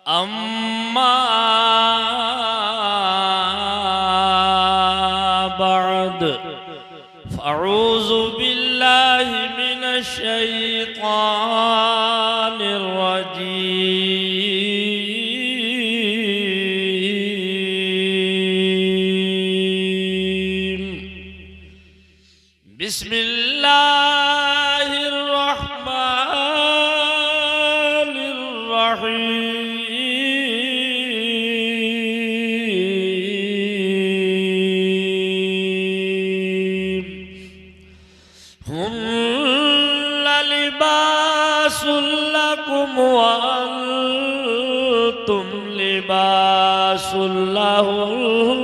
अम्मा बअद फ़अऊज़ु बिल्लाहि मिनश शैतानिर रजीम। बिस्मिल्लाहिर रहमानिर रहीम। हुन्ना लिबासुल लकुम व अंतुम लिबासुल लहुम।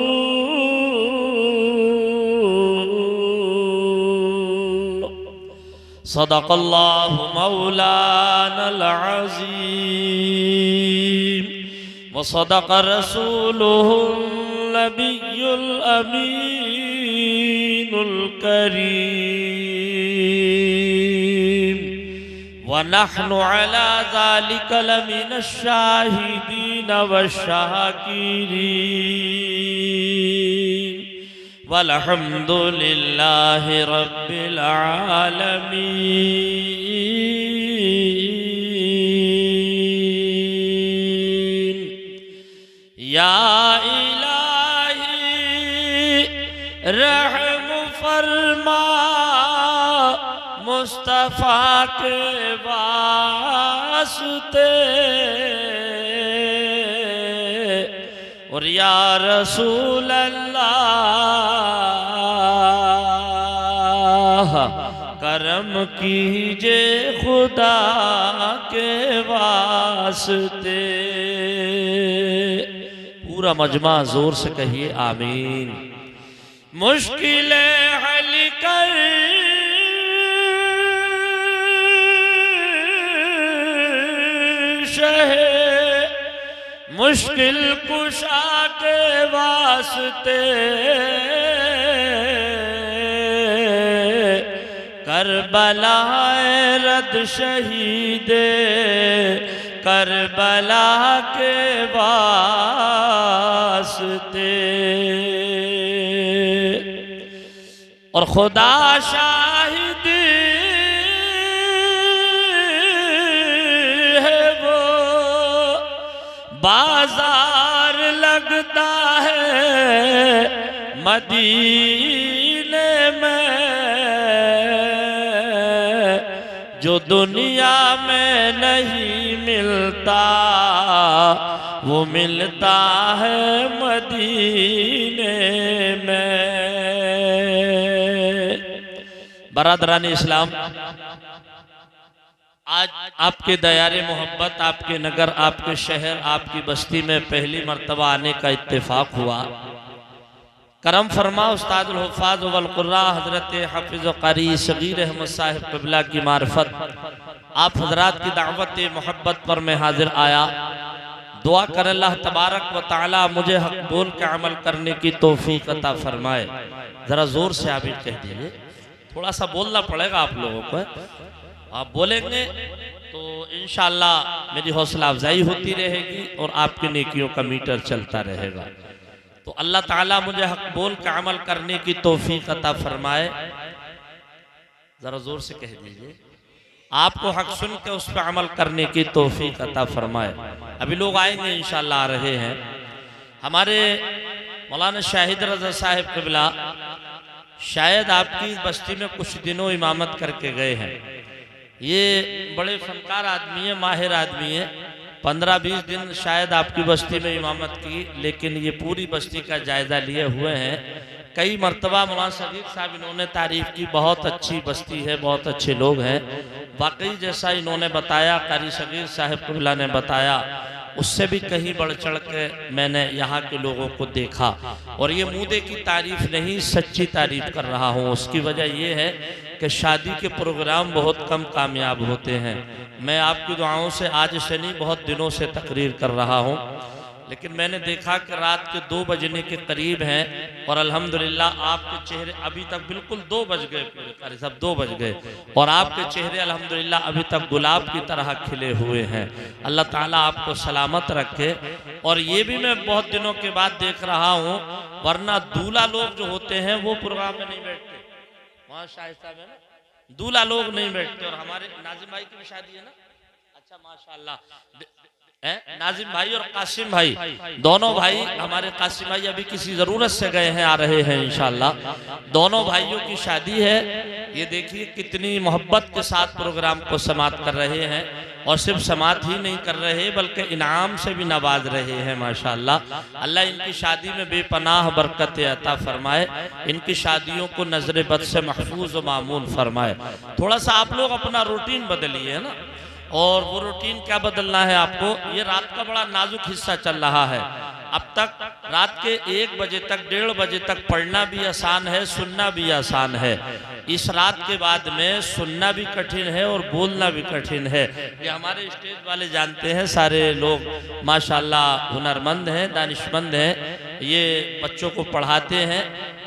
सदक़ल्लाहु मौलानल अज़ीम व सदक़ रसूलुहुन नबियुल अमीनुल करीम व नहनु अला ज़ालिका लमिनश शाहिदीन वश्शाकिरीन वल्हम्दुलिल्लाहि रब्बिल आलमीन। या इलाही रहम फरमा मुस्तफ़ा के वास्ते और या रसूल अल्लाह करम कीजिए खुदा के वास्ते। पूरा मजमा जोर से कहिए आमीन। मुश्किलें हल कर शहे मुश्किल कुशा के वास्ते करबलाए रद शहीदे करबला के वास्ते। और खुदा शाहिद है वो बाजार लगता है मदीने में जो दुनिया में नहीं मिलता वो मिलता है मदीने में। बरादरानी इस्लाम, आज आपके दयारे मोहब्बत, आपके नगर, आपके शहर, आपकी बस्ती में पहली मर्तबा आने का इत्तेफाक हुआ। करम फरमा उस्तादुल हुफ़ाज़ वल क़ुर्रा हज़रत हाफ़िज़ क़ारी सग़ीर अहमद साहिब क़िबला की मार्फत आप हज़रात की दावत मोहब्बत पर मैं हाजिर आया। दुआ कर अल्लाह तबारक व तआला मुझे हक़ बोल के अमल करने की तौफ़ीक़ अता फरमाए। ज़रा ज़ोर से आमीन कह दीजिए। थोड़ा सा बोलना पड़ेगा आप लोगों को। आप बोलेंगे तो इंशाअल्लाह मेरी हौसला अफजाई होती रहेगी और आपकी नेकियों का मीटर चलता रहेगा। तो अल्लाह ताला मुझे हक बोल के अमल करने की तौफीक अता फरमाए। जरा जोर से कह दीजिए, आपको हक सुन के उस पर अमल करने की तौफीक अता फरमाए। अभी लोग आएंगे इंशाअल्लाह, आ रहे हैं। हमारे मौलाना शाहिद रज़ा साहिब क़िबला शायद आपकी बस्ती में कुछ दिनों इमामत करके गए हैं। ये बड़े फनकार आदमी है, माहिर आदमी है। 15-20 दिन शायद आपकी बस्ती में इमामत की, लेकिन ये पूरी बस्ती का जायजा लिए हुए हैं। कई मरतबा मौलाना सगीर साहब इन्होंने तारीफ की, बहुत अच्छी बस्ती है, बहुत अच्छे लोग हैं। वाकई जैसा इन्होंने बताया, कारी सगीर साहब क़िबला ने बताया, उससे भी कहीं बढ़ चढ़ के मैंने यहाँ के लोगों को देखा। और ये मुद्दे की तारीफ नहीं, सच्ची तारीफ कर रहा हूँ। उसकी वजह यह है कि शादी के प्रोग्राम बहुत कम कामयाब होते हैं। मैं आपकी दुआओं से आज शनि बहुत दिनों से तकरीर कर रहा हूँ। लेकिन मैंने देखा कि रात के 2 बजने के करीब हैं और अल्हम्दुलिल्लाह आपके चेहरे अभी तक बिल्कुल 2 बज गए, पूरे कारी साहब 2 बज गए और आपके चेहरे अल्हम्दुलिल्लाह अभी तक गुलाब की तरह खिले हुए हैं। अल्लाह ताला आपको सलामत रखे। और ये भी मैं बहुत दिनों के बाद देख रहा हूँ, वरना दूल्हा लोग जो होते हैं वो प्रोग्राम में नहीं बैठते, वहाँ शाहिद साहब है ना, दूल्हा लोग नहीं बैठते। और हमारे नाजिम भाई की भी शादी है ना, अच्छा माशाल्लाह, नाजिम भाई और कासिम भाई दोनों भाई, हमारे कासिम भाई अभी किसी जरूरत से गए हैं, आ रहे हैं इंशाल्लाह। दोनों भाइयों की शादी है। ये देखिए कितनी मोहब्बत के साथ प्रोग्राम को समाप्त कर रहे हैं और सिर्फ समाप्त ही नहीं कर रहे बल्कि इनाम से भी नवाज रहे हैं माशाल्लाह। अल्लाह इनकी शादी में बेपनाह बरकत अता फरमाए, इनकी शादियों को नजर बद से महफूज व मामून फरमाए। थोड़ा सा आप लोग अपना रूटीन बदलिए है ना, और वो रूटीन क्या बदलना है आपको, ये रात का बड़ा नाजुक हिस्सा चल रहा है। अब तक रात के 1 बजे तक 1:30 बजे तक पढ़ना भी आसान है, सुनना भी आसान है। इस रात के बाद में सुनना भी कठिन है और बोलना भी कठिन है। ये हमारे स्टेज वाले जानते हैं, सारे लोग माशाल्लाह हुनरमंद हैं, दानिशमंद हैं, ये बच्चों को पढ़ाते हैं,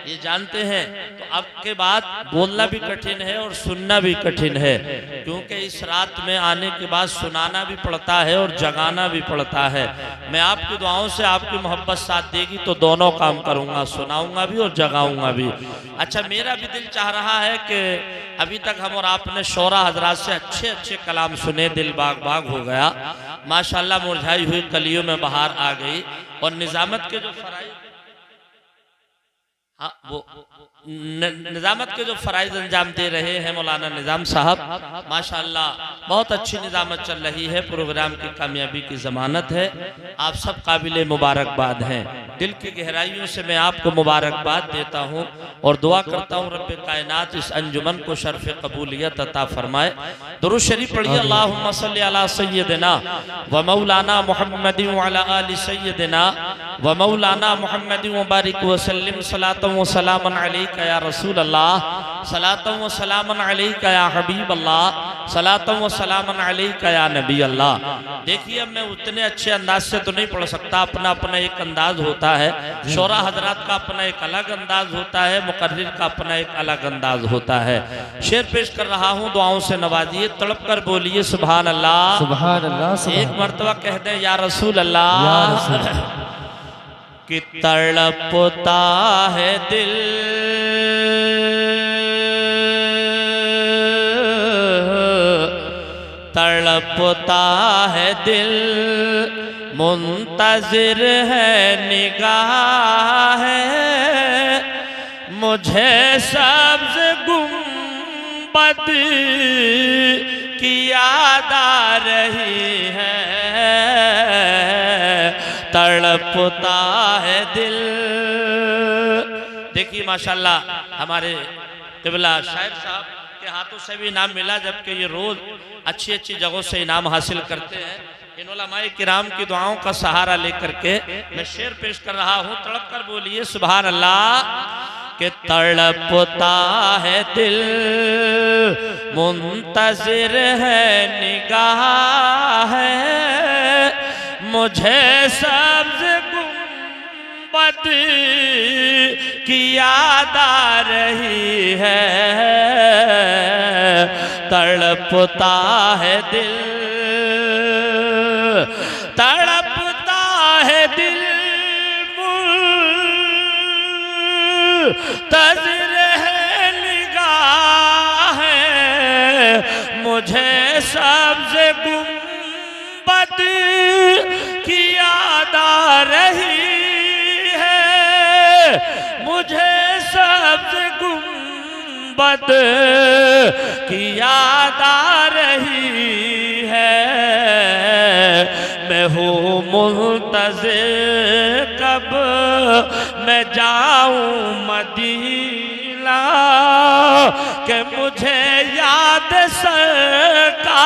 ये जानते हैं। तो अब के बाद बोलना भी कठिन है और सुनना भी कठिन है, क्योंकि इस रात में आने के बाद सुनाना भी पड़ता है और जगाना भी पड़ता है। मैं आपकी दुआओं से, आपकी मोहब्बत साथ देगी तो दोनों काम करूंगा, सुनाऊंगा भी और जगाऊंगा भी। अच्छा, मेरा भी दिल चाह रहा है कि अभी तक हम और आपने शोरा हजरात से अच्छे अच्छे कलाम सुने, दिल बाग बाग हो गया माशाल्लाह, मुरझाई हुई कलियों में बहार आ गई। और निजामत के जो फराइज, हाँ वो निजामत के जो फराइज अंजाम दे रहे हैं मौलाना निजाम साहब, माशाल्लाह बहुत अच्छी निजामत चल रही है, प्रोग्राम की कामयाबी की जमानत है। आप सब काबिल मुबारकबाद हैं। दिल की गहराइयों से मैं आपको मुबारकबाद देता हूँ और दुआ करता हूँ रब्बे कायनात इस अंजुमन को शर्फ कबूलियत अता फरमाए। दुरूद शरीफ पढ़िए, अल्लाहुम्मा सल्ली अला सय्यदिना व मौलाना मुहम्मदिन व अला आलि सय्यदिना व मौलाना मुहम्मदिन व बारिक व सल्लिम सलातन व सलामन अलैका या रसूल अल्लाह, सलातन व सलामन अलैका या हबीब अल्लाह, सलातन व सलामन अलैका या नबी अल्लाह। देखिए, अब मैं उतने अच्छे अंदाज से तो नहीं पढ़ सकता, अपना अपना एक अंदाज होता है, शोरा हजरात का अपना एक अलग अंदाज होता है, मुकर्रिर का अपना एक अलग अंदाज होता है। शेर पेश कर रहा हूँ, दुआओं से नवाजिए, तड़प कर बोलिए सुभान अल्लाह, सुभान अल्लाह। एक मर्तबा कह दे या रसूल अल्लाह। कि तड़पता है दिल तड़पता है दिल, मुंतजिर है निगाह है, मुझे सब्ज गुंबद की याद आ रही है, तड़पता है दिल। देखिए माशाल्लाह हमारे क़िबला शायर साहब के हाथों से भी इनाम मिला, जबकि ये रोज अच्छी अच्छी जगहों से इनाम हासिल करते हैं। इन उलमाए किराम की दुआओं का सहारा लेकर के मैं शेर पेश कर रहा हूँ, तड़प कर बोलिए सुभान अल्लाह। कि तड़पता है दिल, मुंतजिर है निगाह है, मुझे सब्ज गुंबद की याद आ रही है, तड़पता है दिल, तड़पता है दिल, मुंतजिर है निगाह है, मुझे सब्ज गुंबद की याद आ रही है, मुझे सब्ज गुंबद की याद आ रही है। मैं हूँ मुंतज़िर कब मैं जाऊँ मदीना, कि मुझे याद सरकार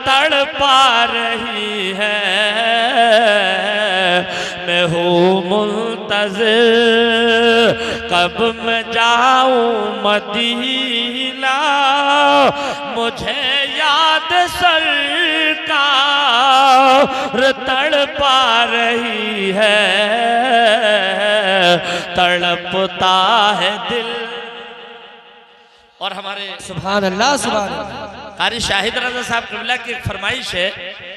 तड़पा रही है। मैं हूँ मुंतज़िर मुंतज़िर कब मैं जाऊं मदीना, मुझे याद सरकार तड़पा रही है, तड़पता है दिल। और हमारे सुभान अल्लाह सुभान अल्लाह कारी शाहिद रज़ा साहब क़िबला की एक फरमाइश है,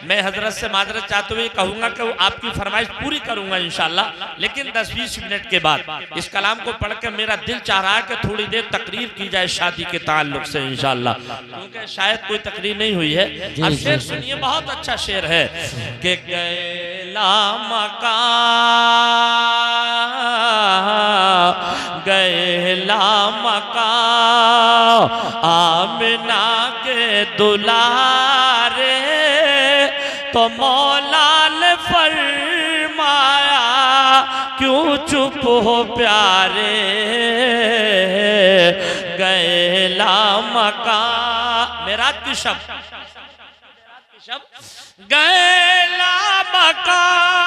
मैं हजरत से माजरत चाहते हुए कहूँगा कि वो आपकी फरमाइश पूरी करूँगा इंशाल्लाह, लेकिन 10-20 मिनट के बाद। इस कलाम को पढ़ के मेरा दिल चाह रहा है कि थोड़ी देर तकरीर की जाए शादी के ताल्लुक से इंशाल्लाह, क्योंकि शायद कोई तकरीर नहीं हुई है। अब शेर सुनिए, बहुत अच्छा शेर है कि गैला मकान, गैला मकान आमिना के दुलारे, तो मौला ने फरमाया क्यों चुप हो प्यारे, गैला मकान। मेराज की शब्द गैला मकान,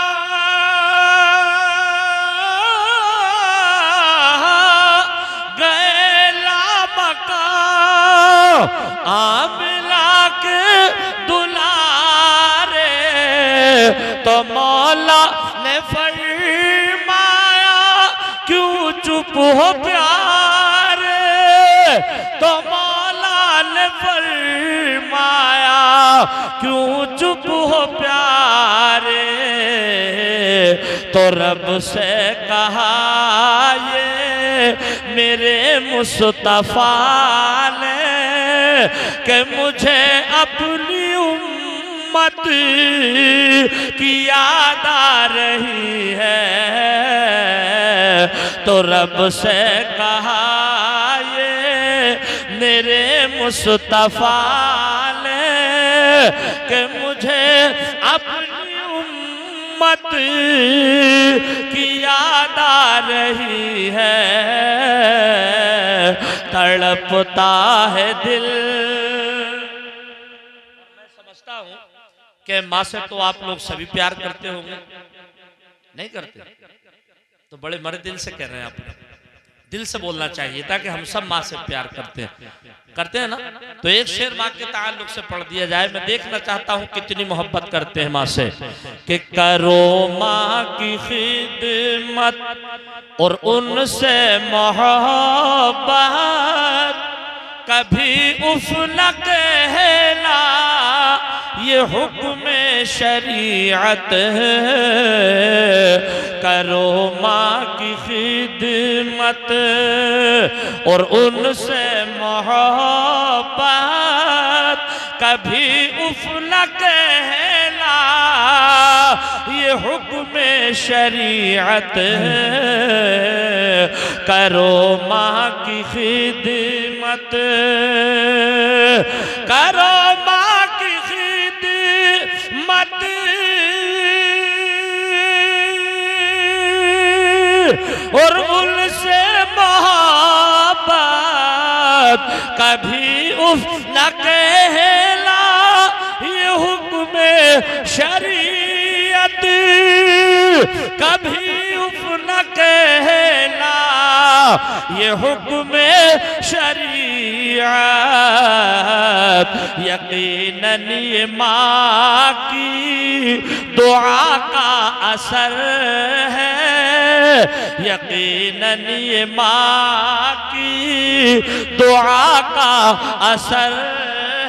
गैला मकान आमिला के दुलारे, तो मौला ने फरमाया क्यों चुप हो प्यारे, तो मौला ने फरमाया क्यों चुप हो प्यारे, तो रब से कहा ये मेरे मुस्तफा ने कि मुझे अपनी उम्मत की याद आ रही है, तो रब से कहा ये मेरे मुस्तफा ने कि मुझे अपनी उम्मत की याद आ रही है, तड़पता है दिल। मैं समझता हूं कि माँ से तो आप लोग सभी प्यार करते होंगे, नहीं करते? तो बड़े मरे दिल से कह रहे हैं आप, दिल से बोलना चाहिए ताकि हम सब माँ से प्यार करते हैं ना। तो एक शेर माँ के ताल्लुक से पढ़ दिया जाए। मैं देखना चाहता हूँ कितनी मोहब्बत करते हैं माँ से। कि करो माँ की खिदमत और उनसे मोहब्बत, कभी उफ न कहना ये हुक्म शरीयत है। करो माँ की खिदमत और उनसे मोहब्बत, कभी उफ न कहना ये हुक्म शरीयत है। करो माँ की खिदमत, करो माँ की खिदमत और उनसे मोहब्बत, कभी उफ न कहला ये हुक्म शरीयत, कभी उफ न कहला ये हुक्म शरीयत। यकीनन ये माँ की दुआ का असर है, यकीनन ये माँ की दुआ का असर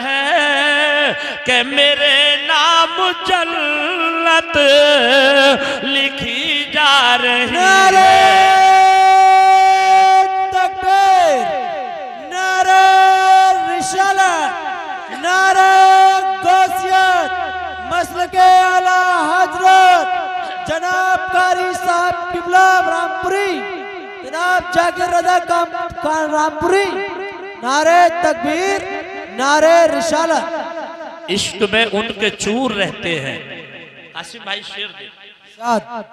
है कि मेरे नाम जन्नत लिखी जा रही है। के आला हजरत जनाब कारी साहब क़िबला रामपुरी, जनाब जाकिर रज़ा रामपुरी, नारे तकबीर नारे रिसालत। इश्क में उनके चूर रहते हैं। कासिम भाई शेर दे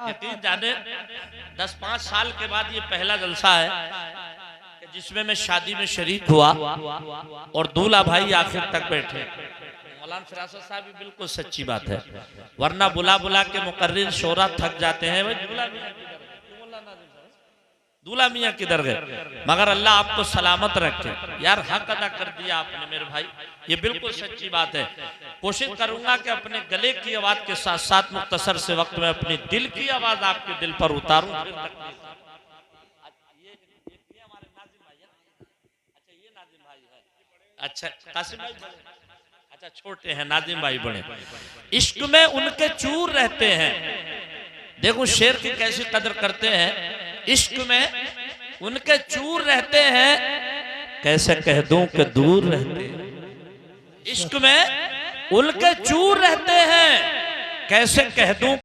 यकीन जाने 10-5 साल के बाद ये पहला जलसा है जिसमें मैं शादी में शरीक हुआ और दूल्हा भाई आखिर तक बैठे। मौलाना फिरासत साहब भी बिल्कुल सच्ची बात है, वरना बुला बुला के मुकर्रिर शोरा थक जाते हैं। भाई दूल्हा भी दूल्हा मियाँ किधर गए, मगर अल्लाह आपको सलामत रखे। यार हक अदा कर दिया आपने मेरे भाई, ये बिल्कुल सच्ची बात है। कोशिश करूंगा कि अपने गले की आवाज के साथ साथ मुख्तसर से वक्त में अपनी दिल की आवाज आपके दिल पर उतारूं। अच्छा कासिम भाई, अच्छा छोटे हैं, नाजिम भाई बड़े। इश्क में उनके चूर रहते हैं, देखो शेर की कैसी कदर करते हैं। इश्क में उनके चूर रहते हैं, कैसे कह दूं कि दूर रहते हैं। इश्क में उनके चूर रहते हैं, कैसे कह दूं